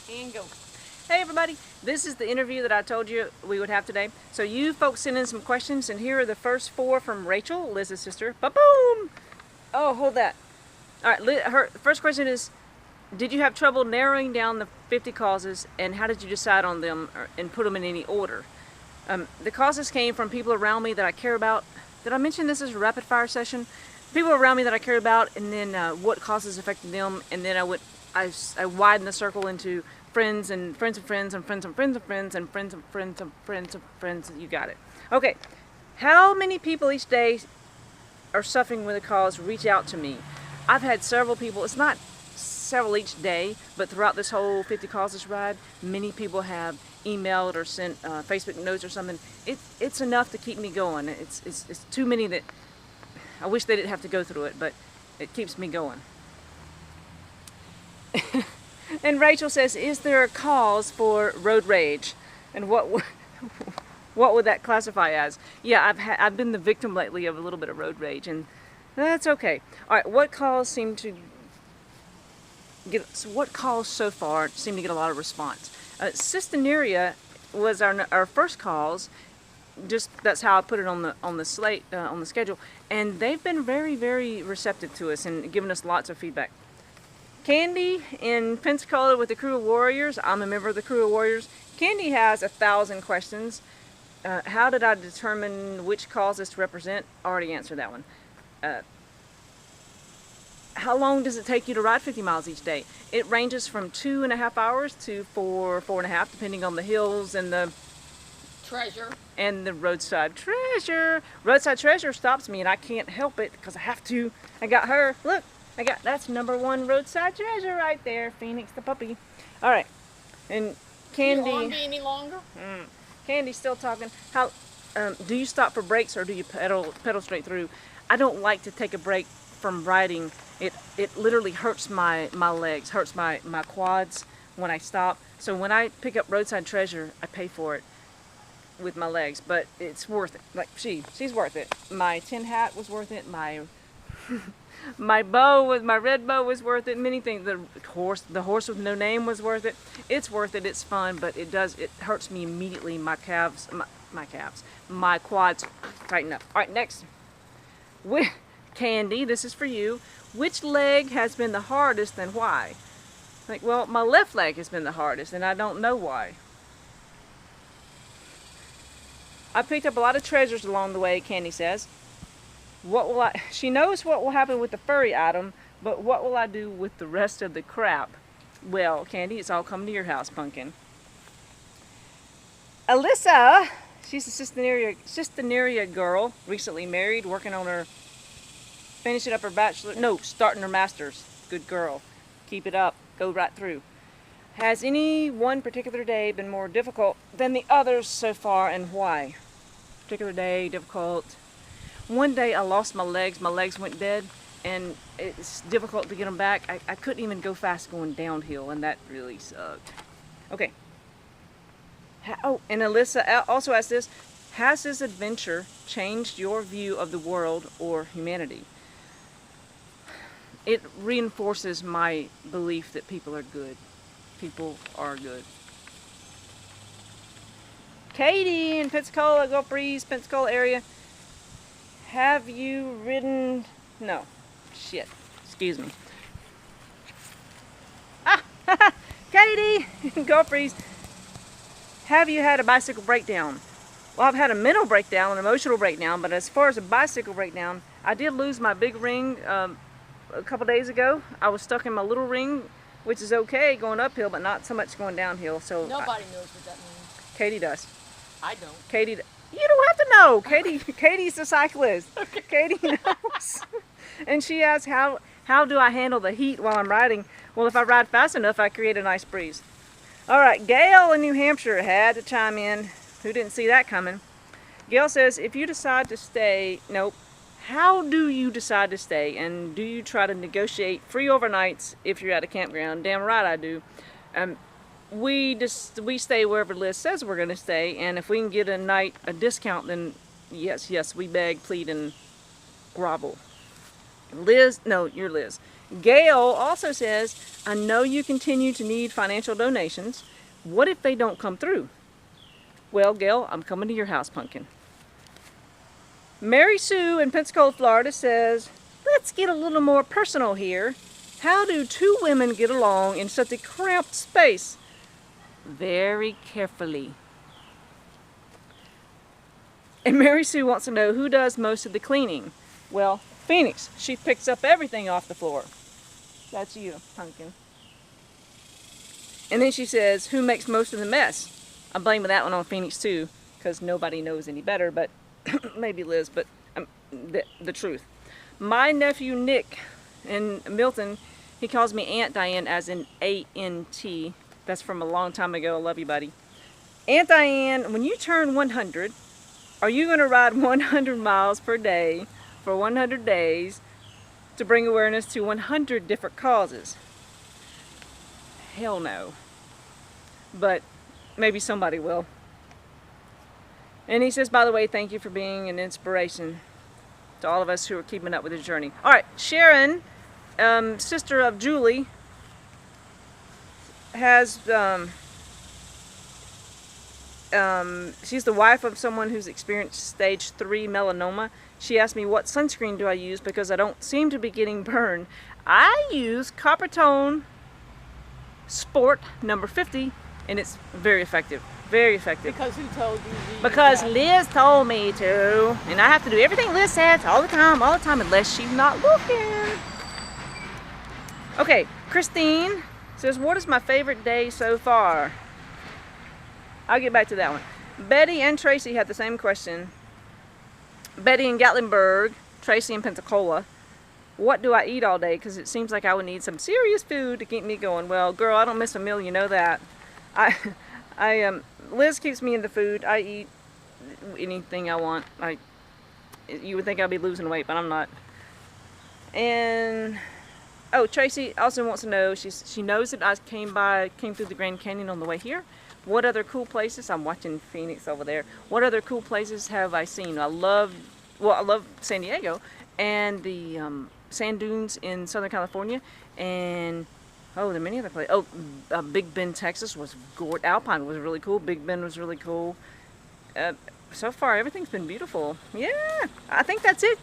And go. Hey everybody, this is the interview that I told you we would have today. So you folks sent in some questions, and here are the first four from Rachel, Liz's sister. Ba-boom! Oh, hold that. All right, her first question is, did you have trouble narrowing down the 50 causes, and how did you decide on them and put them in any order? The causes came from people around me that I care about. Did I mention this is a rapid fire session? People around me that I care about, and then what causes affected them, and then I widened the circle into friends and friends of friends and friends of friends of friends and friends of friends of friends of friends. You got it. Okay. How many people each day are suffering with a cause reach out to me? I've had several people. It's not several each day, but throughout this whole 50 causes ride, many people have emailed or sent Facebook notes or something. It's enough to keep me going. It's too many that I wish they didn't have to go through it, but it keeps me going. And Rachel says, is there a cause for road rage? And what would that classify as? Yeah, I've been the victim lately of a little bit of road rage, and that's okay. All right, what calls what calls so far seem to get a lot of response? Cystinuria was our first cause. Just that's how I put it on the slate on the schedule, and they've been very, very receptive to us and giving us lots of feedback. Candy in Pensacola with the Crew of Warriors. I'm a member of the Crew of Warriors. Candy has 1,000 questions. How did I determine which causes to represent? Already answered that one. How long does it take you to ride 50 miles each day? It ranges from 2.5 hours to 4.5, depending on the hills and the Treasure. And the Roadside Treasure. Roadside Treasure stops me, and I can't help it because I have to. I got her. Look, that's #1 Roadside Treasure right there, Phoenix the puppy. All right, and Candy. You want me any longer? Candy's still talking. How do you stop for breaks or do you pedal straight through? I don't like to take a break from riding. It literally hurts my legs, hurts my quads when I stop. So when I pick up Roadside Treasure, I pay for it with my legs, but it's worth it. Like she's worth it. My tin hat was worth it. My my red bow was worth it. Many things. The horse with no name was worth it. It's worth it. It's fun, but it hurts me immediately. My quads tighten up. All right, next. Candy, this is for you. Which leg has been the hardest and why? Like, well, my left leg has been the hardest, and I don't know why. I picked up a lot of treasures along the way, Candy says. She knows what will happen with the furry item, but what will I do with the rest of the crap? Well, Candy, it's all coming to your house, pumpkin. Alyssa, she's a Cystinuria girl, recently married, finishing up her starting her master's. Good girl. Keep it up. Go right through. Has any one particular day been more difficult than the others so far, and why? Particular day, difficult. One day I lost my legs. My legs went dead, and it's difficult to get them back. I couldn't even go fast going downhill, and that really sucked. Okay. And Alyssa also asked this, has this adventure changed your view of the world or humanity? It reinforces my belief that people are good. People are good. Katie in Pensacola, Gulf Breeze, Pensacola area. Have you ridden... No. Shit. Excuse me. Katie in Gulf Breeze. Have you had a bicycle breakdown? Well, I've had a mental breakdown, an emotional breakdown, but as far as a bicycle breakdown, I did lose my big ring a couple days ago. I was stuck in my little ring, which is okay going uphill, but not so much going downhill. So nobody knows what that means. Katie does. I don't. You don't have to know. Katie's a cyclist. Okay. Katie knows. And she asks, how do I handle the heat while I'm riding? Well, if I ride fast enough, I create a nice breeze. All right, Gail in New Hampshire had to chime in. Who didn't see that coming? Gail says, if you decide to stay, how do you decide to stay? And do you try to negotiate free overnights if you're at a campground? Damn right I do. We stay wherever Liz says we're going to stay, and if we can get a discount, then yes, we beg, plead, and grovel. Liz, no, you're Liz. Gail also says, I know you continue to need financial donations. What if they don't come through? Well, Gail, I'm coming to your house, pumpkin. Mary Sue in Pensacola, Florida says, let's get a little more personal here. How do two women get along in such a cramped space? Very carefully. And Mary Sue wants to know who does most of the cleaning. Well, Phoenix, she picks up everything off the floor. That's you, pumpkin. And then she says, who makes most of the mess? I'm blaming that one on Phoenix too, because nobody knows any better, but maybe Liz, but the truth. My nephew Nick in Milton, he calls me Aunt Diane as in A-N-T. That's from a long time ago. I love you, buddy. Aunt Diane, when you turn 100, are you going to ride 100 miles per day for 100 days to bring awareness to 100 different causes? Hell no. But maybe somebody will. And he says, by the way, thank you for being an inspiration to all of us who are keeping up with the journey. All right, Sharon, sister of Julie, has she's the wife of someone who's experienced stage 3 melanoma. She asked me, what sunscreen do I use because I don't seem to be getting burned. I use Coppertone Sport number 50, and it's very effective. Very effective. Because who told you? Because Liz told me to, and I have to do everything Liz says all the time, unless she's not looking. Okay, Christine says, what is my favorite day so far? I'll get back to that one. Betty and Tracy had the same question. Betty in Gatlinburg, Tracy in Pensacola. What do I eat all day? Because it seems like I would need some serious food to keep me going. Well, girl, I don't miss a meal, you know that. Liz keeps me in the food. I eat anything I want. You would think I'd be losing weight, but I'm not. And oh, Tracy also wants to know. She knows that I came through the Grand Canyon on the way here. What other cool places? I'm watching Phoenix over there. What other cool places have I seen? I love San Diego and the sand dunes in Southern California, and oh, there are many other places. Oh, Big Bend, Texas was gorgeous. Alpine was really cool. Big Bend was really cool. So far, everything's been beautiful. Yeah, I think that's it.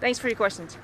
Thanks for your questions.